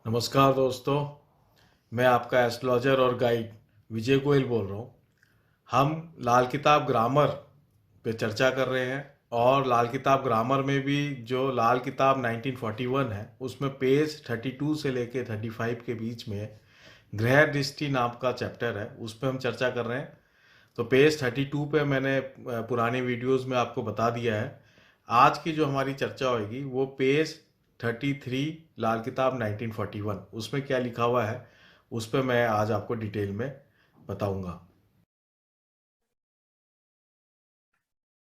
नमस्कार दोस्तों। मैं आपका एस्ट्रोलॉजर और गाइड विजय गोयल बोल रहा हूँ। हम लाल किताब ग्रामर पे चर्चा कर रहे हैं और लाल किताब ग्रामर में भी जो लाल किताब 1941 है उसमें पेज 32 से लेके 35 के बीच में ग्रह दृष्टि नाम का चैप्टर है, उस पर हम चर्चा कर रहे हैं। तो पेज 32 पे मैंने पुरानी वीडियोस में आपको बता दिया है। आज की जो हमारी चर्चा होगी वो पेज 33 लाल किताब 1941 उसमें क्या लिखा हुआ है उस पर मैं आज आपको डिटेल में बताऊंगा।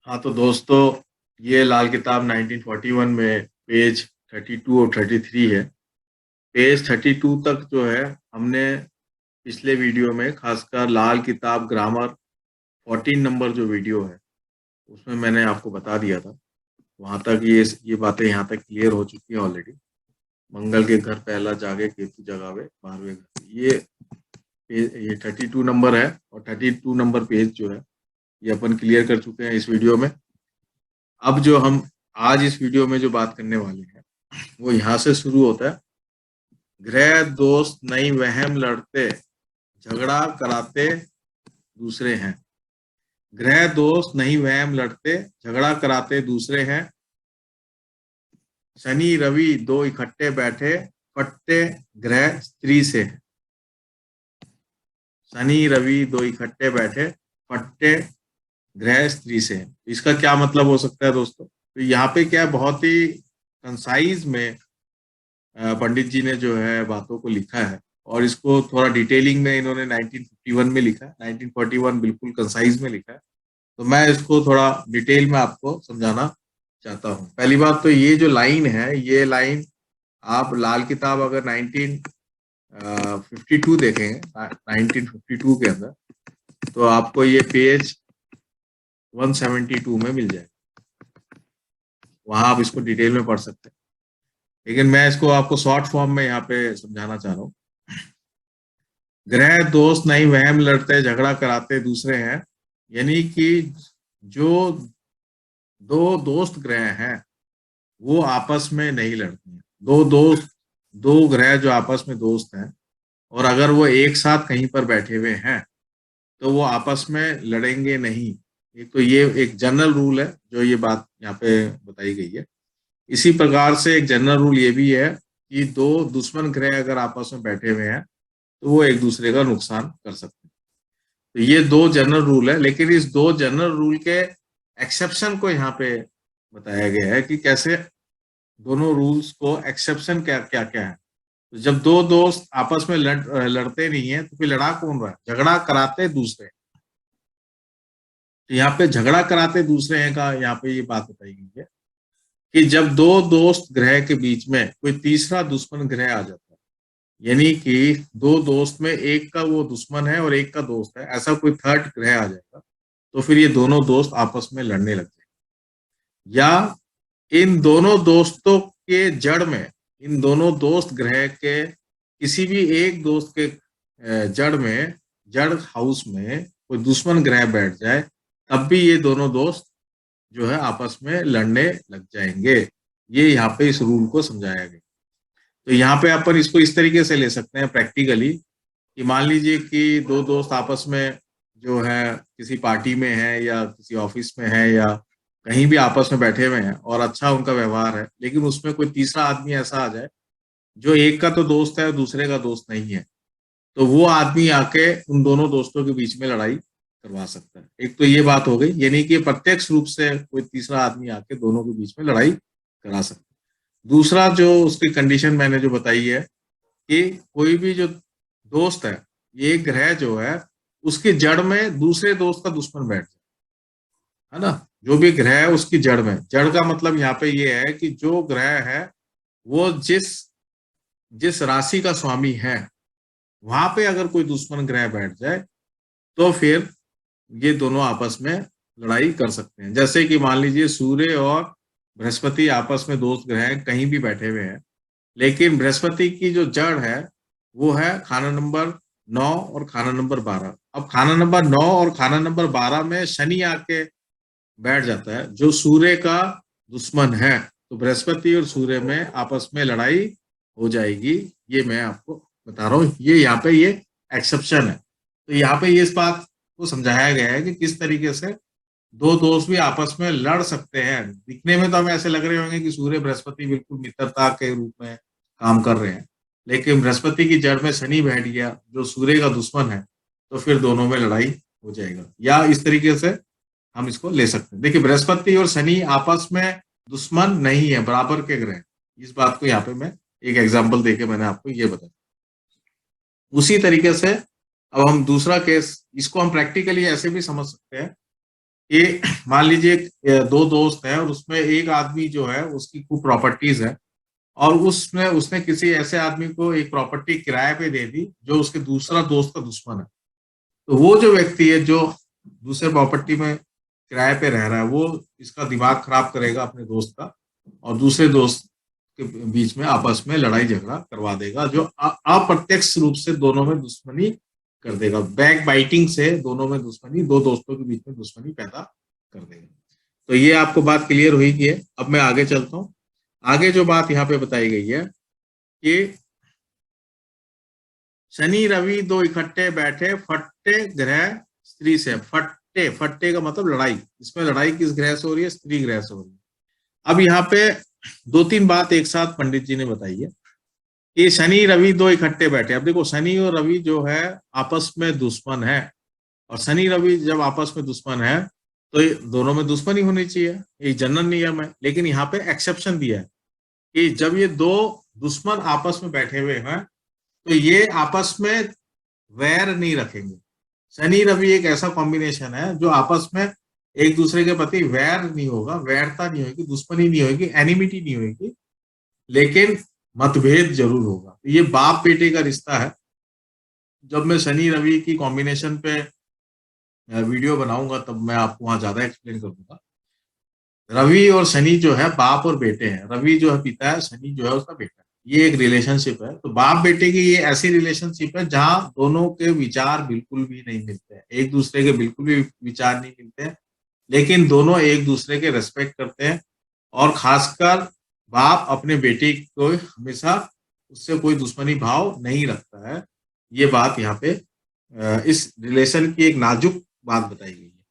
हाँ तो दोस्तों, ये लाल किताब 1941 में पेज 32 और 33 है। पेज 32 तक जो है हमने पिछले वीडियो में खासकर लाल किताब ग्रामर 14 नंबर जो वीडियो है उसमें मैंने आपको बता दिया था। वहां तक ये बातें यहाँ तक क्लियर हो चुकी हैं ऑलरेडी। मंगल के घर पहला जागे केतु जगावे 12वें घर, ये 32 नंबर है और 32 नंबर पेज जो है ये अपन क्लियर कर चुके हैं इस वीडियो में। अब जो हम आज इस वीडियो में जो बात करने वाले हैं वो यहाँ से शुरू होता है। ग्रह दोस्त नई वहम लड़ते झगड़ा कराते दूसरे हैं। ग्रह दोस्त नहीं वहम लड़ते झगड़ा कराते दूसरे हैं। शनि रवि दो इकट्ठे बैठे फटते ग्रह स्त्री से है। शनि रवि दो इकट्ठे बैठे फटते ग्रह स्त्री से है। इसका क्या मतलब हो सकता है दोस्तों? तो यहाँ पे क्या है, बहुत ही कंसाइज में पंडित जी ने जो है बातों को लिखा है और इसको थोड़ा डिटेलिंग में इन्होंने 1951 में लिखा है। 1941 बिल्कुल कंसाइज में लिखा है, तो मैं इसको थोड़ा डिटेल में आपको समझाना चाहता हूँ। पहली बात तो ये जो लाइन है, ये लाइन आप लाल किताब अगर 1952 देखेंगे, 1952 के अंदर, तो आपको ये पेज 172 में मिल जाएगा। वहां आप इसको डिटेल में पढ़ सकते हैं, लेकिन मैं इसको आपको शॉर्ट फॉर्म में यहाँ पे समझाना चाह रहा हूँ। ग्रह दोस्त नहीं वहम लड़ते झगड़ा कराते दूसरे हैं, यानी कि जो दो दोस्त ग्रह हैं वो आपस में नहीं लड़ते हैं। दो ग्रह जो आपस में दोस्त हैं और अगर वो एक साथ कहीं पर बैठे हुए हैं तो वो आपस में लड़ेंगे नहीं। एक तो ये एक जनरल रूल है जो ये बात यहाँ पे बताई गई है। इसी प्रकार से एक जनरल रूल ये भी है कि दो दुश्मन ग्रह अगर आपस में बैठे हुए हैं तो वो एक दूसरे का नुकसान कर सकते हैं। तो ये दो जनरल रूल है, लेकिन इस दो जनरल रूल के एक्सेप्शन को यहाँ पे बताया गया है कि कैसे दोनों रूल्स को एक्सेप्शन क्या क्या क्या है। तो जब दो दोस्त आपस में लड़ते नहीं है तो फिर लड़ा कौन रहा है? झगड़ा कराते दूसरे। तो यहाँ पे झगड़ा कराते दूसरे हैं का यहाँ पे ये बात बताई गई है कि जब दो दोस्त ग्रह के बीच में कोई तीसरा दुश्मन ग्रह आ जाता है, यानी कि दो दोस्त में एक का वो दुश्मन है और एक का दोस्त है, ऐसा कोई थर्ड ग्रह आ जाएगा, तो फिर ये दोनों दोस्त आपस में लड़ने लग जाएंगे। या इन दोनों दोस्तों के जड़ में, इन दोनों दोस्त ग्रह के किसी भी एक दोस्त के जड़ में, जड़ हाउस में कोई दुश्मन ग्रह बैठ जाए, तब भी ये दोनों दोस्त जो है आपस में लड़ने लग जाएंगे। ये यहाँ पे इस रूल को समझाया गया। तो यहाँ पे अपन इसको इस तरीके से ले सकते हैं प्रैक्टिकली कि मान लीजिए कि दो दोस्त आपस में जो है किसी पार्टी में है या किसी ऑफिस में है या कहीं भी आपस में बैठे हुए हैं और अच्छा उनका व्यवहार है, लेकिन उसमें कोई तीसरा आदमी ऐसा आ जाए जो एक का तो दोस्त है और दूसरे का दोस्त नहीं है, तो वो आदमी आके उन दोनों दोस्तों के बीच में लड़ाई करवा सकता है। एक तो ये बात हो गई, यानी कि प्रत्यक्ष रूप से कोई तीसरा आदमी आके दोनों के बीच में लड़ाई करा सकता है। दूसरा जो उसकी कंडीशन मैंने जो बताई है कि कोई भी जो दोस्त है, ये ग्रह जो है उसकी जड़ में दूसरे दोस्त का दुश्मन बैठ जाए, है ना। जो भी ग्रह है उसकी जड़ में, जड़ का मतलब यहाँ पे ये है कि जो ग्रह है वो जिस जिस राशि का स्वामी है वहां पे अगर कोई दुश्मन ग्रह बैठ जाए तो फिर ये दोनों आपस में लड़ाई कर सकते हैं। जैसे कि मान लीजिए सूर्य और बृहस्पति आपस में दोस्त ग्रह हैं, कहीं भी बैठे हुए हैं, लेकिन बृहस्पति की जो जड़ है वो है खाना नंबर 9 और खाना नंबर 12। अब खाना नंबर 9 और खाना नंबर 12 में शनि आके बैठ जाता है जो सूर्य का दुश्मन है, तो बृहस्पति और सूर्य में आपस में लड़ाई हो जाएगी। ये मैं आपको बता रहा हूँ, ये यहाँ पे ये एक्सेप्शन है। तो यहाँ पे ये इस बात को समझाया गया है कि किस तरीके से दो दोस्त भी आपस में लड़ सकते हैं। दिखने में तो हमें ऐसे लग रहे होंगे कि सूर्य बृहस्पति बिल्कुल मित्रता के रूप में काम कर रहे हैं, लेकिन बृहस्पति की जड़ में शनि बैठ गया जो सूर्य का दुश्मन है, तो फिर दोनों में लड़ाई हो जाएगा। या इस तरीके से हम इसको ले सकते हैं। देखिए, बृहस्पति और शनि आपस में दुश्मन नहीं है, बराबर के ग्रह। इस बात को यहाँ पे मैं एक एग्जाम्पल देके मैंने आपको ये बताया। उसी तरीके से अब हम दूसरा केस, इसको हम प्रैक्टिकली ऐसे भी समझ सकते हैं कि मान लीजिए दो दोस्त हैं और उसमें एक आदमी जो है उसकी खूब प्रॉपर्टीज है, और उसमें उसने किसी ऐसे आदमी को एक प्रॉपर्टी किराए पे दे दी जो उसके दूसरा दोस्त का दुश्मन है। तो वो जो व्यक्ति है जो दूसरे प्रॉपर्टी में किराए पे रह रहा है, वो इसका दिमाग खराब करेगा अपने दोस्त का, और दूसरे दोस्त के बीच में आपस में लड़ाई झगड़ा करवा देगा, जो अप्रत्यक्ष रूप से दोनों में दुश्मनी कर देगा। बैक बाइटिंग से दोनों में दुश्मनी, दो दोस्तों के बीच में दुश्मनी पैदा कर देगा। तो ये आपको बात क्लियर हुई कि है। अब मैं आगे चलता हूँ। आगे जो बात यहाँ पे बताई गई है कि शनि रवि दो इकट्ठे बैठे, फट्टे ग्रह स्त्री से। फट्टे, फट्टे का मतलब लड़ाई। इसमें लड़ाई किस ग्रह से हो रही है? स्त्री ग्रह से हो रही है। अब यहाँ पे दो तीन बात एक साथ पंडित जी ने बताई है कि शनि रवि दो इकट्ठे बैठे। अब देखो, शनि और रवि जो है आपस में दुश्मन है, और शनि रवि जब आपस में दुश्मन है तो ये दोनों में दुश्मनी होनी चाहिए, ये जनरल नियम है। लेकिन यहाँ पे एक्सेप्शन दिया है कि जब ये दो दुश्मन आपस में बैठे हुए हैं तो ये आपस में वैर नहीं रखेंगे। शनि रवि एक ऐसा कॉम्बिनेशन है जो आपस में एक दूसरे के प्रति वैर नहीं होगा, वैरता नहीं होगी, दुश्मनी नहीं होगी, एनिमिटी नहीं होगी, लेकिन मतभेद जरूर होगा। तो ये बाप बेटे का रिश्ता है। जब मैं शनि रवि की कॉम्बिनेशन पे वीडियो बनाऊंगा तब मैं आपको वहां ज्यादा एक्सप्लेन करूंगा। रवि और शनि जो है बाप और बेटे हैं। रवि जो है पिता है, शनि जो है उसका बेटा है। ये एक रिलेशनशिप है। तो बाप बेटे की ये ऐसी रिलेशनशिप है जहां दोनों के विचार बिल्कुल भी नहीं मिलते हैं, एक दूसरे के बिल्कुल भी विचार नहीं मिलते हैं, लेकिन दोनों एक दूसरे के रेस्पेक्ट करते हैं। और खासकर बाप अपने बेटे को हमेशा उससे कोई दुश्मनी भाव नहीं रखता है। ये बात यहाँ पे इस रिलेशन की एक नाजुक बात बताई गई है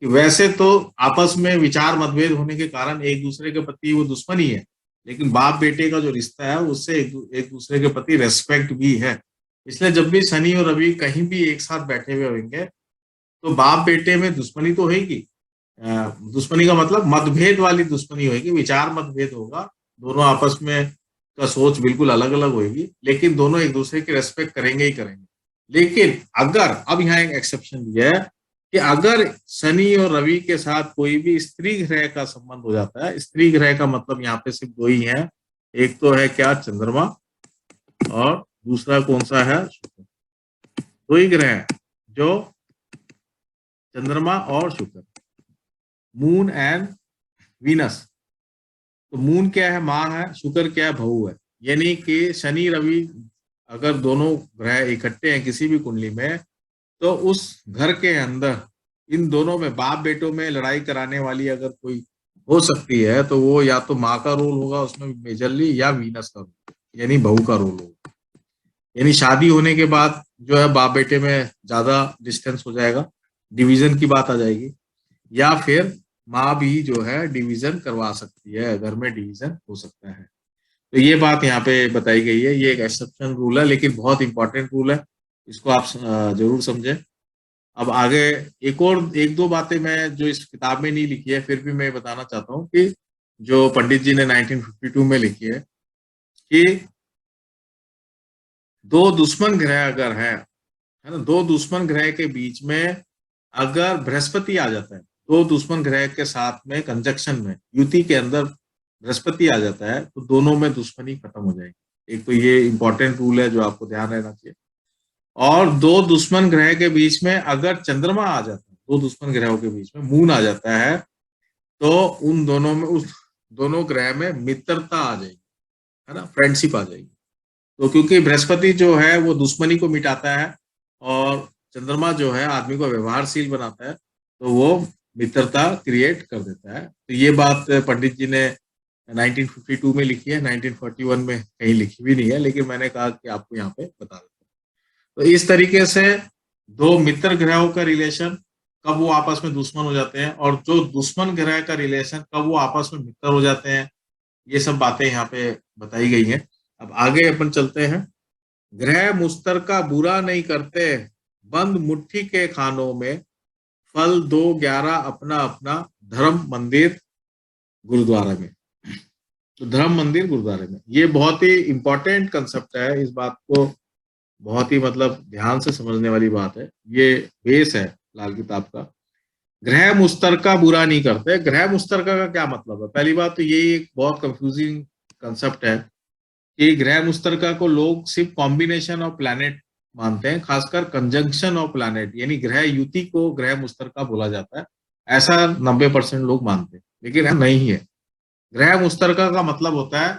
कि वैसे तो आपस में विचार मतभेद होने के कारण एक दूसरे के प्रति वो दुश्मनी है, लेकिन बाप बेटे का जो रिश्ता है उससे एक दूसरे के प्रति रेस्पेक्ट भी है। इसलिए जब भी शनि और रवि कहीं भी एक साथ बैठे हुए होंगे तो बाप बेटे में दुश्मनी तो होगी। दुश्मनी का मतलब मतभेद वाली दुश्मनी होगी, विचार मतभेद होगा, दोनों आपस में का सोच बिल्कुल अलग अलग होगी, लेकिन दोनों एक दूसरे की रेस्पेक्ट करेंगे ही करेंगे। लेकिन अगर, अब यहाँ एक एक्सेप्शन दिया है कि अगर शनि और रवि के साथ कोई भी स्त्री ग्रह का संबंध हो जाता है, स्त्री ग्रह का मतलब यहाँ पे सिर्फ दो ही है, एक तो है क्या? चंद्रमा, और दूसरा कौन सा है? शुक्र। दो ही ग्रह हैं जो चंद्रमा और शुक्र, मून एंड वीनस। तो मून क्या है? माँ है। शुक्र क्या है? भऊ है। यानी कि शनि रवि अगर दोनों ग्रह इकट्ठे हैं किसी भी कुंडली में, तो उस घर के अंदर इन दोनों में बाप बेटों में लड़ाई कराने वाली अगर कोई हो सकती है तो वो या तो माँ का रोल होगा उसमें मेजरली, या वीनस का रोल, यानी बहू का रोल होगा। यानी शादी होने के बाद जो है बाप बेटे में ज्यादा डिस्टेंस हो जाएगा, डिवीजन की बात आ जाएगी, या फिर माँ भी जो है डिवीजन करवा सकती है, घर में डिवीजन हो सकता है। तो ये बात यहाँ पे बताई गई है। ये एक एक्सेप्शन रूल है, लेकिन बहुत इंपॉर्टेंट रूल है, इसको आप जरूर समझें। अब आगे एक दो बातें मैं जो इस किताब में नहीं लिखी है फिर भी मैं बताना चाहता हूँ कि जो पंडित जी ने 1952 में लिखी है कि दो दुश्मन ग्रह अगर है ना, दो दुश्मन ग्रह के बीच में अगर बृहस्पति आ जाता है, दो दुश्मन ग्रह के साथ में कंजक्शन में युति के अंदर बृहस्पति आ जाता है, तो दोनों में दुश्मनी खत्म हो जाएगी। एक तो ये इंपॉर्टेंट रूल है जो आपको ध्यान रहना चाहिए। और दो दुश्मन ग्रह के बीच में अगर चंद्रमा आ जाता है, दो दुश्मन ग्रहों के बीच में मून आ जाता है, तो उन दोनों में, उस दोनों ग्रह में मित्रता आ जाएगी, है ना, फ्रेंडशिप आ जाएगी। तो क्योंकि बृहस्पति जो है वो दुश्मनी को मिटाता है और चंद्रमा जो है आदमी को व्यवहारशील बनाता है, तो वो मित्रता क्रिएट कर देता है। तो ये बात पंडित जी ने 1952 में लिखी है, 1941 में कहीं लिखी भी नहीं है, लेकिन मैंने कहा कि आपको यहाँ पे बता देता हूँ। तो इस तरीके से दो मित्र ग्रहों का रिलेशन कब वो आपस में दुश्मन हो जाते हैं, और जो दुश्मन ग्रह का रिलेशन कब वो आपस में मित्र हो जाते हैं, ये सब बातें यहाँ पे बताई गई हैं। अब आगे अपन चलते हैं। ग्रह मुश्तरका बुरा नहीं करते, बंद मुट्ठी के खानों में, फल 2-11 अपना अपना, धर्म मंदिर गुरुद्वारा में। तो धर्म मंदिर गुरुद्वारे में, ये बहुत ही इंपॉर्टेंट कंसेप्ट है। इस बात को बहुत ही मतलब ध्यान से समझने वाली बात है। ये बेस है लाल किताब का। ग्रह मुश्तरका बुरा नहीं करते। ग्रह मुश्तरका का क्या मतलब है? पहली बात तो ये एक बहुत कंफ्यूजिंग कंसेप्ट है कि ग्रह मुश्तरका को लोग सिर्फ कॉम्बिनेशन ऑफ प्लैनेट मानते हैं, खासकर कंजंक्शन ऑफ प्लैनेट, यानी ग्रह युति को ग्रह मुश्तरका बोला जाता है, ऐसा 90% लोग मानते हैं, लेकिन ऐसा नहीं है। ग्रह मुश्तरका का मतलब होता है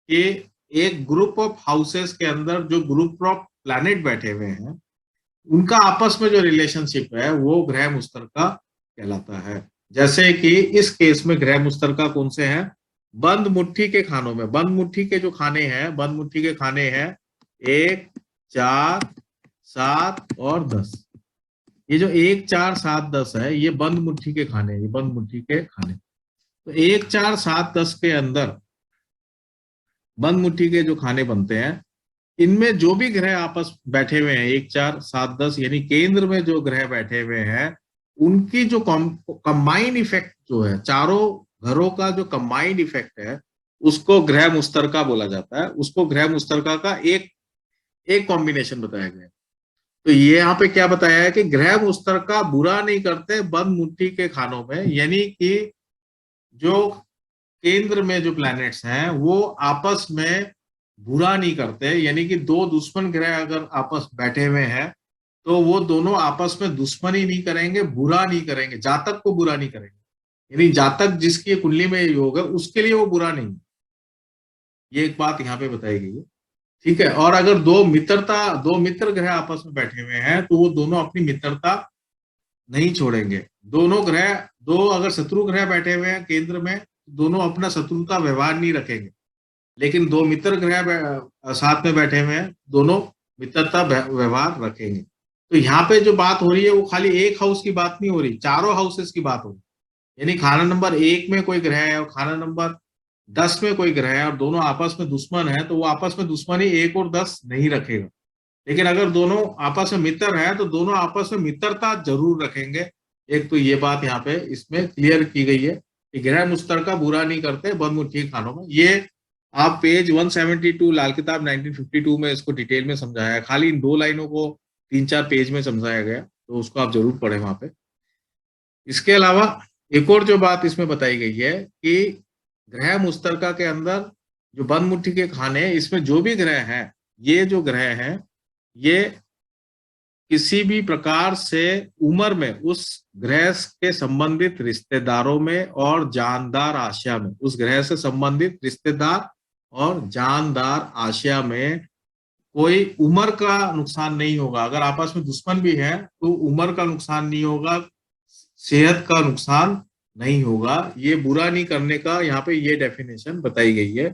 कि एक ग्रुप ऑफ हाउसेस के अंदर जो ग्रुप ऑफ प्लैनेट बैठे हुए हैं, उनका आपस में जो रिलेशनशिप है वो ग्रह मुश्तरका कहलाता है। जैसे कि इस केस में ग्रह मुश्तरका कौन से हैं? बंद मुट्ठी के खानों में। बंद मुट्ठी के जो खाने हैं, बंद मुट्ठी के खाने हैं 1, 4, 7 और 10। ये जो 1, 4, 7, 10 है, ये बंद मुट्ठी के खाने हैं, ये बंद मुट्ठी के खाने। तो 1, 4, 7, 10 के अंदर बंद मुट्ठी के जो खाने बनते हैं, इनमें जो भी ग्रह आपस बैठे हुए हैं 1, 4, 7, 10, यानी केंद्र में जो ग्रह बैठे हुए हैं, उनकी जो कंबाइंड इफेक्ट जो है, चारों घरों का जो कंबाइंड इफेक्ट है, उसको ग्रह मुश्तरका बोला जाता है। उसको ग्रह मुश्तरका का एक एक कॉम्बिनेशन बताया गया है। तो ये यहाँ पे क्या बताया है कि ग्रह मुश्तरका बुरा नहीं करते बंद मुट्ठी के खानों में, यानी कि जो केंद्र में जो प्लैनेट्स हैं वो आपस में बुरा नहीं करते, यानी कि दो दुश्मन ग्रह अगर आपस बैठे हुए हैं तो वो दोनों आपस में दुश्मनी नहीं करेंगे, बुरा नहीं करेंगे, जातक को बुरा नहीं करेंगे। यानी जातक जिसकी कुंडली में योग है उसके लिए वो बुरा नहीं, ये एक बात यहाँ पे बताई गई है। ठीक है। और अगर दो मित्र ग्रह आपस में बैठे हुए हैं तो वो दोनों अपनी मित्रता नहीं छोड़ेंगे। दोनों ग्रह, दो अगर शत्रु ग्रह बैठे हुए हैं केंद्र में, दोनों अपना शत्रुता व्यवहार नहीं रखेंगे। लेकिन दो मित्र ग्रह साथ में बैठे हुए हैं, दोनों मित्रता व्यवहार रखेंगे। तो यहाँ पे जो बात हो रही है वो खाली एक हाउस की बात नहीं हो रही, चारों हाउसेस की बात हो रही है। यानी खाना नंबर 1 में कोई ग्रह है और खाना नंबर 10 में कोई ग्रह है और दोनों आपस में दुश्मन है, तो वो आपस में दुश्मनी 1 और 10 नहीं रखेगा। लेकिन अगर दोनों आपस में मित्र है तो दोनों आपस में मित्रता जरूर रखेंगे। एक तो ये बात यहाँ पे इसमें क्लियर की गई है कि ग्रह मुश्तरका बुरा नहीं करते बंद मुट्ठी खानों में। ये आप पेज 172 लाल किताब 1952 में इसको डिटेल में समझाया है। खाली इन 2 लाइनों को 3-4 पेज में समझाया गया, तो उसको आप जरूर पढ़ें वहां पे। इसके अलावा एक और जो बात इसमें बताई गई है कि ग्रह मुश्तरका के अंदर जो बंद मुट्ठी के खाने, इसमें जो भी ग्रह हैं, ये जो ग्रह हैं, ये किसी भी प्रकार से उम्र में उस ग्रह के संबंधित रिश्तेदारों में और जानदार आशया में, उस ग्रह से संबंधित रिश्तेदार और जानदार आशया में कोई उम्र का नुकसान नहीं होगा। अगर आपस में दुश्मन भी है तो उम्र का नुकसान नहीं होगा, सेहत का नुकसान नहीं होगा। ये बुरा नहीं करने का यहाँ पे ये डेफिनेशन बताई गई है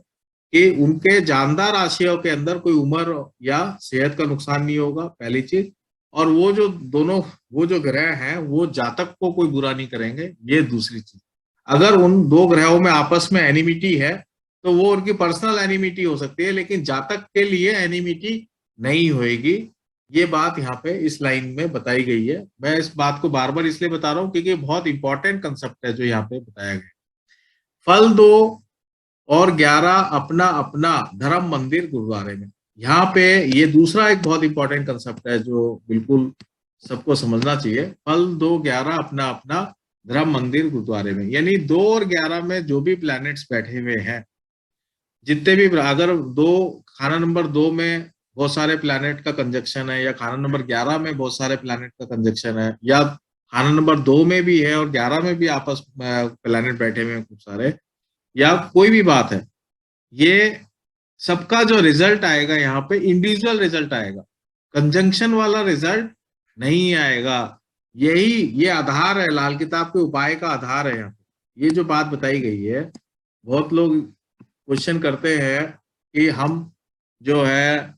कि उनके जानदार आशयों के अंदर कोई उम्र या सेहत का नुकसान नहीं होगा, पहली चीज। और वो जो ग्रह हैं वो जातक को कोई बुरा नहीं करेंगे, ये दूसरी चीज। अगर उन दो ग्रहों में आपस में एनिमिटी है तो वो उनकी पर्सनल एनिमिटी हो सकती है, लेकिन जातक के लिए एनिमिटी नहीं होएगी। ये बात यहाँ पे इस लाइन में बताई गई है। मैं इस बात को बार बार इसलिए बता रहा हूँ क्योंकि बहुत इंपॉर्टेंट कंसेप्ट है जो यहाँ पे बताया गया। फल 2 और 11 अपना अपना, धर्म मंदिर गुरुद्वारे में। यहाँ पे ये दूसरा एक बहुत इंपॉर्टेंट कंसेप्ट है जो बिल्कुल सबको समझना चाहिए। फल 2, 11 अपना अपना, धर्म मंदिर गुरुद्वारे में। यानी 2 और 11 में जो भी प्लैनेट्स बैठे हुए हैं, जितने भी, अगर खाना नंबर 2 में बहुत सारे प्लैनेट का कंजक्शन है, या खाना नंबर 11 में बहुत सारे प्लैनेट का कंजक्शन है, या खाना नंबर 2 में भी है और 11 में भी आपस में प्लैनेट बैठे हुए हैं खूब सारे, या कोई भी बात है, ये सबका जो रिजल्ट आएगा यहाँ पे इंडिविजुअल रिजल्ट आएगा, कंजंक्शन वाला रिजल्ट नहीं आएगा। ये आधार है, लाल किताब के उपाय का आधार है। यहाँ पे ये जो बात बताई गई है बहुत लोग क्वेश्चन करते हैं कि हम जो है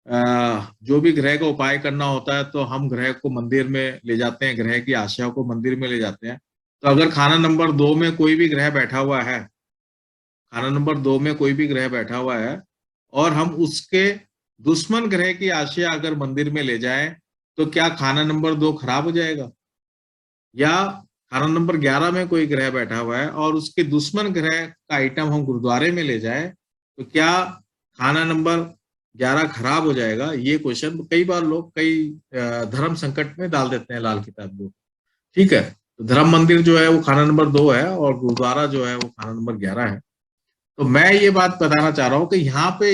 जो भी ग्रह का उपाय करना होता है तो हम ग्रह को मंदिर में ले जाते हैं, ग्रह की आशा को मंदिर में ले जाते हैं। तो अगर खाना नंबर 2 में कोई भी ग्रह बैठा हुआ है, खाना नंबर 2 में कोई भी ग्रह बैठा हुआ है और हम उसके दुश्मन ग्रह की आशा अगर मंदिर में ले जाएं, तो क्या खाना नंबर 2 खराब हो जाएगा? या खाना नंबर 11 में कोई ग्रह बैठा हुआ है और उसके दुश्मन ग्रह का आइटम हम गुरुद्वारे में ले जाएं, तो क्या खाना नंबर 11 खराब हो जाएगा? ये क्वेश्चन कई बार लोग कई धर्म संकट में डाल देते हैं लाल किताब को। ठीक है, तो धर्म मंदिर जो है वो खाना नंबर 2 है और गुरुद्वारा जो है वो खाना नंबर 11 है। तो मैं ये बात बताना चाह रहा हूँ कि यहाँ पे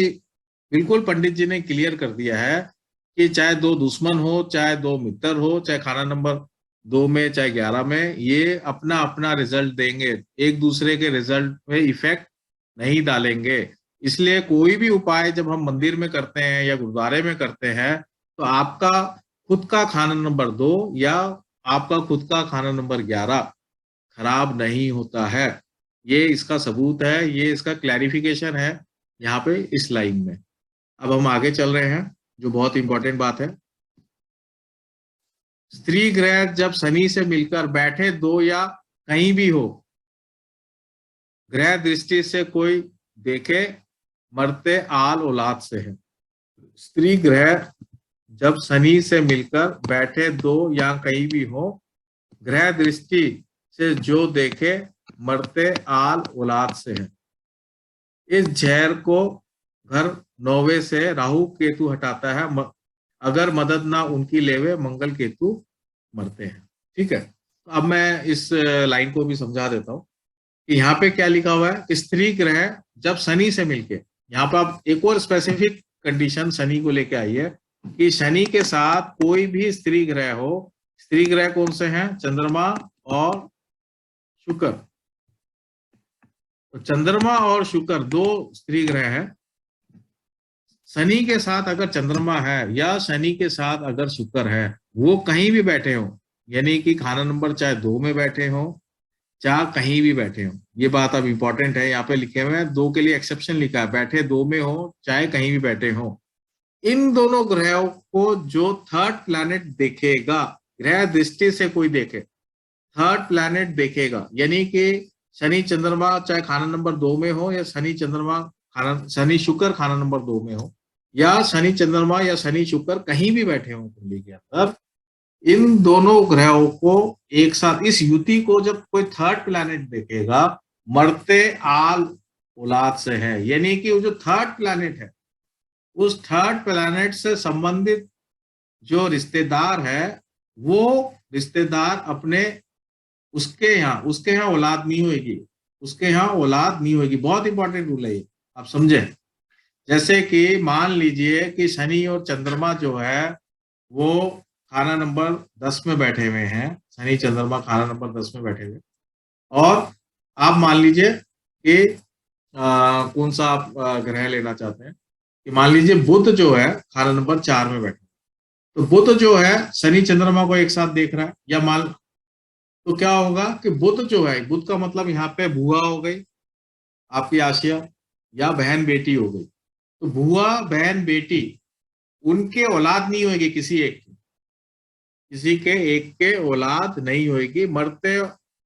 बिल्कुल पंडित जी ने क्लियर कर दिया है कि चाहे दो दुश्मन हो, चाहे दो मित्र हो, चाहे खाना नंबर 2 में चाहे 11 में, ये अपना अपना रिजल्ट देंगे, एक दूसरे के रिजल्ट में इफेक्ट नहीं डालेंगे। इसलिए कोई भी उपाय जब हम मंदिर में करते हैं या गुरुद्वारे में करते हैं, तो आपका खुद का खाना नंबर 2 या आपका खुद का खाना नंबर 11 खराब नहीं होता है। ये इसका सबूत है, ये इसका क्लैरिफिकेशन है यहाँ पे इस लाइन में। अब हम आगे चल रहे हैं, जो बहुत इंपॉर्टेंट बात है। स्त्री ग्रह जब शनि से मिलकर बैठे दो या कहीं भी हो, ग्रह दृष्टि से कोई देखे, मरते आल औलाद से है। स्त्री ग्रह जब शनि से मिलकर बैठे दो या कहीं भी हो, ग्रह दृष्टि से जो देखे, मरते आल औलाद से है। इस जहर को घर 9वें से राहु केतु हटाता है, अगर मदद ना उनकी लेवे मंगल केतु मरते हैं। ठीक है, तो अब मैं इस लाइन को भी समझा देता हूँ कि यहाँ पे क्या लिखा हुआ है कि स्त्री ग्रह जब शनि से मिलके, यहाँ पर आप एक और स्पेसिफिक कंडीशन शनि को लेके आई है कि शनि के साथ कोई भी स्त्री ग्रह हो। स्त्री ग्रह कौन से हैं? चंद्रमा और शुक्र। तो चंद्रमा और शुक्र दो स्त्री ग्रह हैं। शनि के साथ अगर चंद्रमा है या शनि के साथ अगर शुक्र है, वो कहीं भी बैठे हो, यानी कि खाना नंबर चाहे 2 में बैठे हो चाहे कहीं भी बैठे हो, ये बात अब इंपॉर्टेंट है, यहाँ पे लिखे हुए हैं 2 के लिए एक्सेप्शन लिखा है, बैठे 2 में हो चाहे कहीं भी बैठे हो, इन दोनों ग्रहों को जो थर्ड प्लैनेट देखेगा, ग्रह दृष्टि से कोई देखे, थर्ड प्लैनेट देखेगा, यानी कि शनि चंद्रमा चाहे खाना नंबर 2 में हो या शनि चंद्रमा खाना शनि शुक्र खाना नंबर 2 में हो, या शनि चंद्रमा या शनि शुक्र कहीं भी बैठे हो कुंडली के अंदर, इन दोनों ग्रहों को एक साथ, इस युति को जब कोई थर्ड प्लैनेट देखेगा, मरते आल औलाद से है, यानी कि वो जो थर्ड प्लैनेट है, उस थर्ड प्लैनेट से संबंधित जो रिश्तेदार है, वो रिश्तेदार अपने उसके यहाँ औलाद नहीं होगी, उसके यहाँ औलाद नहीं होगी। बहुत इंपॉर्टेंट रूल है ये, आप समझे। जैसे कि मान लीजिए कि शनि और चंद्रमा जो है वो खाना नंबर 10 में बैठे हुए हैं, शनि चंद्रमा खाना नंबर 10 में बैठे हुए, और आप मान लीजिए कि कौन सा आप ग्रह लेना चाहते हैं, कि मान लीजिए बुध जो है खाना नंबर 4 में बैठे, तो बुध जो है शनि चंद्रमा को एक साथ देख रहा है, या मान, तो क्या होगा कि बुध जो है, बुध का मतलब यहाँ पे बुआ हो गई आपकी आशिया, या बहन बेटी हो गई। तो बुआ बहन बेटी उनके औलाद नहीं होगी, किसी के एक के औलाद नहीं होगी, मरते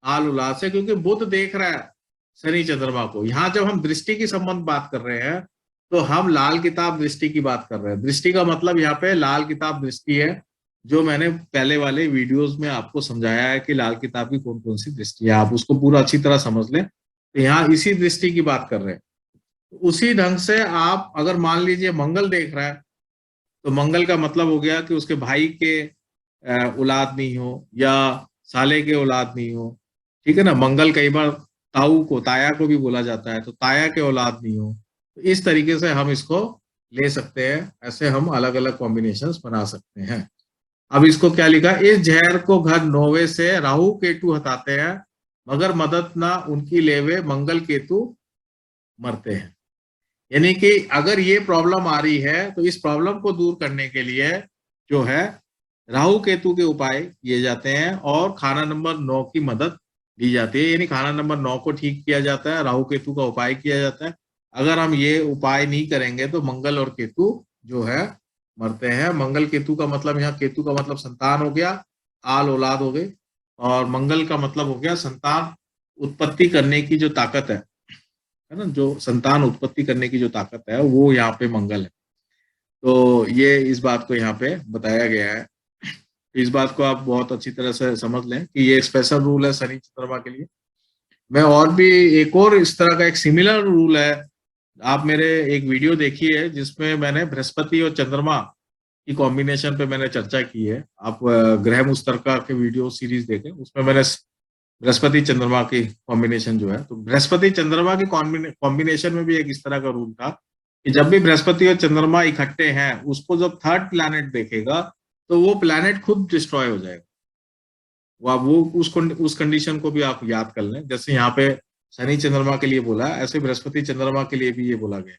आल औलाद से, क्योंकि बुध देख रहा है शनि चंद्रमा को। यहाँ जब हम दृष्टि की संबंध बात कर रहे हैं, तो हम लाल किताब दृष्टि की बात कर रहे हैं। दृष्टि का मतलब यहाँ पे लाल किताब दृष्टि है, जो मैंने पहले वाले वीडियोस में आपको समझाया है कि लाल किताब की कौन कौन सी दृष्टि है, आप उसको पूरा अच्छी तरह समझ लें। तो यहाँ इसी दृष्टि की बात कर रहे हैं। उसी ढंग से आप अगर मान लीजिए मंगल देख रहा है, तो मंगल का मतलब हो गया कि उसके भाई के औलाद नहीं हो या साले के औलाद नहीं हो। ठीक है ना, मंगल कई बार ताऊ को, ताया को भी बोला जाता है, तो ताया के औलाद नहीं हो। तो इस तरीके से हम इसको ले सकते हैं, ऐसे हम अलग अलग कॉम्बिनेशंस बना सकते हैं। अब इसको क्या लिखा, इस जहर को घर 9वें से राहु केतु हटाते हैं, मगर मदद ना उनकी लेवे मंगल केतु मरते हैं। यानी कि अगर ये प्रॉब्लम आ रही है, तो इस प्रॉब्लम को दूर करने के लिए जो है राहु केतु के उपाय किए जाते हैं और खाना नंबर 9 की मदद दी जाती है, यानी खाना नंबर 9 को ठीक किया जाता है, राहु केतु का उपाय किया जाता है। अगर हम ये उपाय नहीं करेंगे तो मंगल और केतु जो है मरते हैं। मंगल केतु का मतलब, यहाँ केतु का मतलब संतान हो गया, आल औलाद हो गई, और मंगल का मतलब हो गया संतान उत्पत्ति करने की जो ताकत है ना, जो संतान उत्पत्ति करने की जो ताकत है वो यहाँ पे मंगल है। तो ये इस बात को यहाँ पे बताया गया है। इस बात को आप बहुत अच्छी तरह से समझ लें कि ये स्पेशल रूल है शनि चंद्रमा के लिए। मैं और भी एक और इस तरह का एक सिमिलर रूल है, आप मेरे एक वीडियो देखिए जिसमें मैंने बृहस्पति और चंद्रमा की कॉम्बिनेशन पे मैंने चर्चा की है। आप ग्रह मुस्तरका के वीडियो सीरीज देखें, उसमें मैंने बृहस्पति चंद्रमा की कॉम्बिनेशन जो है, तो बृहस्पति चंद्रमा की कॉम्बिनेशन में भी एक इस तरह का रूल था कि जब भी बृहस्पति और चंद्रमा इकट्ठे हैं, उसको जब थर्ड प्लैनेट देखेगा तो वो प्लैनेट खुद डिस्ट्रॉय हो जाएगा। वो उस कंडीशन को भी आप याद कर लें, जैसे यहाँ पे शनि चंद्रमा के लिए बोला, ऐसे बृहस्पति चंद्रमा के लिए भी ये बोला गया।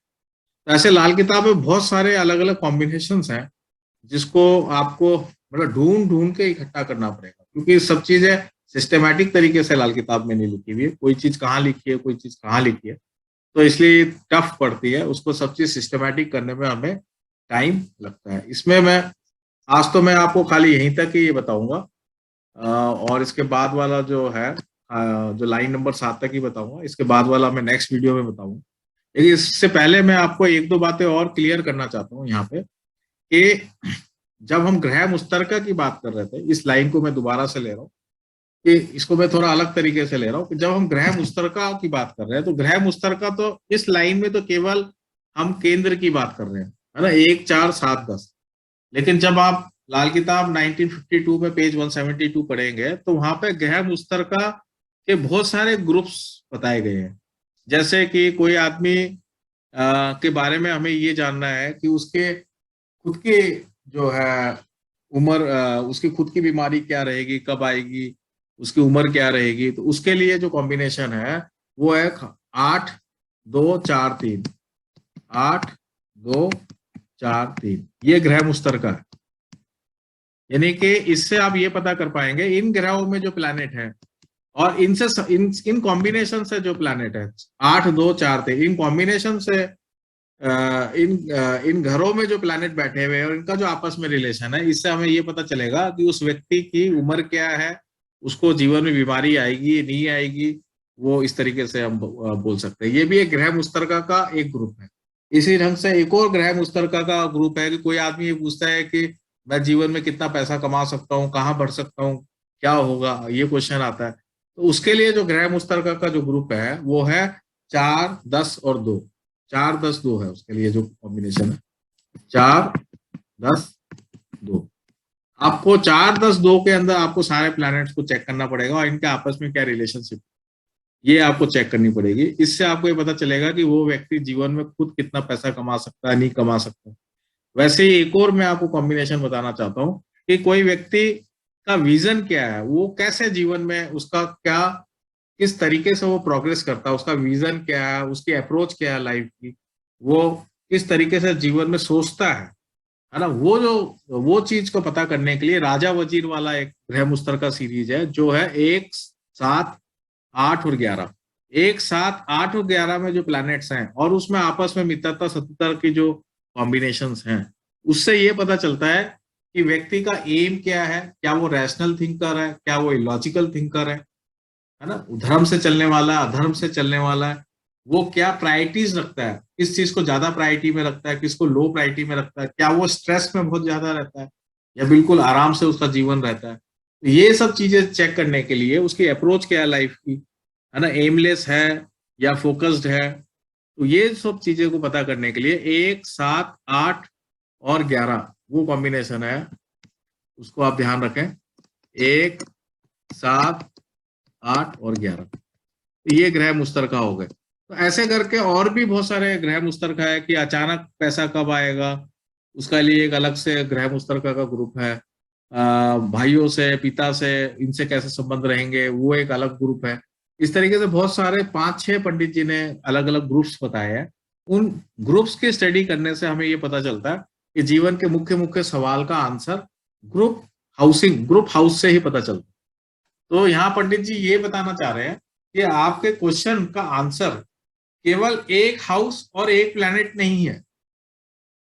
तो ऐसे लाल किताब में बहुत सारे अलग अलग कॉम्बिनेशन हैं जिसको आपको मतलब ढूंढ ढूंढ के इकट्ठा करना पड़ेगा, क्योंकि सब चीजें सिस्टेमैटिक तरीके से लाल किताब में नहीं लिखी हुई है। कोई चीज कहाँ लिखी है, कोई चीज कहाँ लिखी है, तो इसलिए टफ पड़ती है। उसको सब चीज सिस्टमैटिक करने में हमें टाइम लगता है। इसमें मैं आज तो मैं आपको खाली यहीं तक ही ये बताऊंगा, और इसके बाद वाला जो है जो लाइन नंबर 7 तक ही बताऊंगा, इसके बाद वाला मैं नेक्स्ट वीडियो में बताऊंगा। लेकिन इससे पहले मैं आपको एक दो बातें और क्लियर करना चाहता हूँ यहाँ पे कि जब हम ग्रह मुश्तरका की बात कर रहे थे, इस लाइन को मैं दोबारा से ले रहा हूँ कि इसको मैं थोड़ा अलग तरीके से ले रहा हूँ कि जब हम ग्रह मुश्तरका की बात कर रहे हैं तो ग्रह मुश्तरका तो इस लाइन में तो केवल हम केंद्र की बात कर रहे हैं, है ना, 1 4 7 10। लेकिन जब आप लाल किताब 1952 में पेज 172 पढ़ेंगे तो वहां पे ग्रह मुश्तरका के बहुत सारे ग्रुप्स बताए गए हैं। जैसे कि कोई आदमी के बारे में हमें ये जानना है कि उसके खुद की जो है उम्र, उसकी खुद की बीमारी क्या रहेगी, कब आएगी, उसकी उम्र क्या रहेगी, तो उसके लिए जो कॉम्बिनेशन है वो है 8 2 4 3, 8 2 4 3, ये ग्रह मुश्तरका है। यानी कि इससे आप ये पता कर पाएंगे इन ग्रहों में जो प्लैनेट है और इनसे इन कॉम्बिनेशन से जो प्लैनेट है 8 2 4 3, इन कॉम्बिनेशन से इन घरों में जो प्लैनेट बैठे हुए हैं और इनका जो आपस में रिलेशन है, इससे हमें ये पता चलेगा कि उस व्यक्ति की उम्र क्या है, उसको जीवन में बीमारी आएगी नहीं आएगी। वो इस तरीके से हम बोल सकते हैं। ये भी एक ग्रह मुश्तरका का एक ग्रुप है। इसी ढंग से एक और ग्रह मुश्तरका का ग्रुप है कि कोई आदमी ये पूछता है कि मैं जीवन में कितना पैसा कमा सकता हूँ, कहाँ बढ़ सकता हूँ, क्या होगा, ये क्वेश्चन आता है। तो उसके लिए जो ग्रह मुश्तरका का जो ग्रुप है वो है 4 10 और 2। 4 10 2 है उसके लिए जो कॉम्बिनेशन है, 4 10 2। आपको 4 10 2 के अंदर आपको सारे प्लैनेट्स को चेक करना पड़ेगा और इनके आपस में क्या रिलेशनशिप, ये आपको चेक करनी पड़ेगी। इससे आपको ये पता चलेगा कि वो व्यक्ति जीवन में खुद कितना पैसा कमा सकता है, नहीं कमा सकता। वैसे ही एक और मैं आपको कॉम्बिनेशन बताना चाहता हूँ कि कोई व्यक्ति का विजन क्या है, वो कैसे जीवन में उसका क्या, किस तरीके से वो प्रोग्रेस करता है, उसका विजन क्या है, उसकी अप्रोच क्या है लाइफ की, वो किस तरीके से जीवन में सोचता है ना, वो चीज को पता करने के लिए राजा वजीर वाला एक ग्रह मुश्तरका सीरीज है जो है 1 7 8 और 11। 1 7 8 और 11 में जो प्लैनेट्स हैं और उसमें आपस में मित्रता शत्रुता की जो कॉम्बिनेशंस हैं, उससे ये पता चलता है कि व्यक्ति का एम क्या है, क्या वो रैशनल थिंकर है, क्या वो इलॉजिकल थिंकर है ना, धर्म से चलने वाला, अधर्म से चलने वाला है, वो क्या प्रायोरिटीज रखता है, किस चीज को ज्यादा प्रायोरिटी में रखता है, किसको लो प्रायोरिटी में रखता है, क्या वो स्ट्रेस में बहुत ज्यादा रहता है या बिल्कुल आराम से उसका जीवन रहता है। तो ये सब चीजें चेक करने के लिए उसकी अप्रोच क्या है लाइफ की, है ना, एमलेस है या फोकस्ड है, तो ये सब चीजें को पता करने के लिए 1 7 8 और 11 वो कॉम्बिनेशन है, उसको आप ध्यान रखें। 1 7 8 और 11, तो ये ग्रह मुश्तरका हो गए। तो ऐसे करके और भी बहुत सारे ग्रह मुश्तरका है कि अचानक पैसा कब आएगा, उसका लिए एक अलग से ग्रह मुश्तरका का ग्रुप है। भाइयों से, पिता से, इनसे कैसे संबंध रहेंगे, वो एक अलग ग्रुप है। इस तरीके से बहुत सारे 5-6 पंडित जी ने अलग अलग ग्रुप्स बताए हैं। उन ग्रुप्स की स्टडी करने से हमें ये पता चलता है कि जीवन के मुख्य मुख्य सवाल का आंसर ग्रुप हाउस से ही पता चलता है। तो यहाँ पंडित जी ये बताना चाह रहे हैं कि आपके क्वेश्चन का आंसर केवल एक हाउस और एक प्लैनेट नहीं है।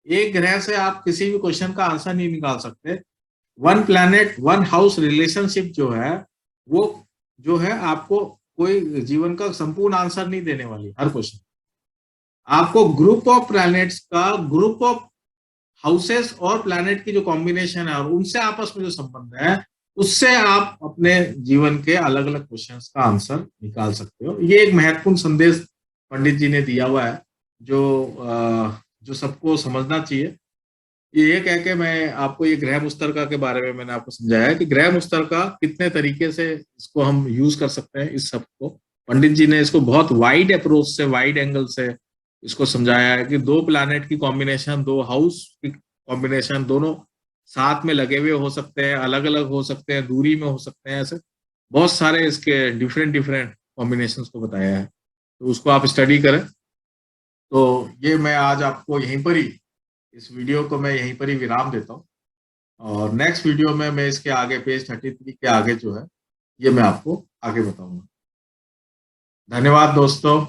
एक ग्रह से आप किसी भी क्वेश्चन का आंसर नहीं निकाल सकते। One planet one house relationship जो है वो जो है आपको कोई जीवन का संपूर्ण आंसर नहीं देने वाली हर क्वेश्चन। आपको ग्रुप ऑफ प्लैनेट्स का, ग्रुप ऑफ हाउसेस और प्लैनेट की जो कॉम्बिनेशन है और उनसे आपस में जो संबंध है, उससे आप अपने जीवन के अलग अलग क्वेश्चंस का आंसर निकाल सकते हो। ये एक महत्वपूर्ण संदेश पंडित जी ने दिया हुआ है जो जो सबको समझना चाहिए। ये कह के मैं आपको ये ग्रह मुस्तरका के बारे में मैंने आपको समझाया है कि ग्रह मुस्तरका कितने तरीके से इसको हम यूज कर सकते हैं। इस सब को पंडित जी ने इसको बहुत वाइड अप्रोच से, वाइड एंगल से इसको समझाया है कि दो प्लैनेट की कॉम्बिनेशन, दो हाउस की कॉम्बिनेशन, दोनों साथ में लगे हुए हो सकते हैं, अलग अलग हो सकते हैं, दूरी में हो सकते हैं, ऐसे बहुत सारे इसके डिफरेंट डिफरेंट कॉम्बिनेशन को बताया है। तो उसको आप स्टडी करें। तो ये मैं आज आपको यहीं पर ही, इस वीडियो को मैं यहीं पर ही विराम देता हूँ और नेक्स्ट वीडियो में मैं इसके आगे पेज 33 के आगे जो है ये मैं आपको आगे बताऊंगा। धन्यवाद दोस्तों।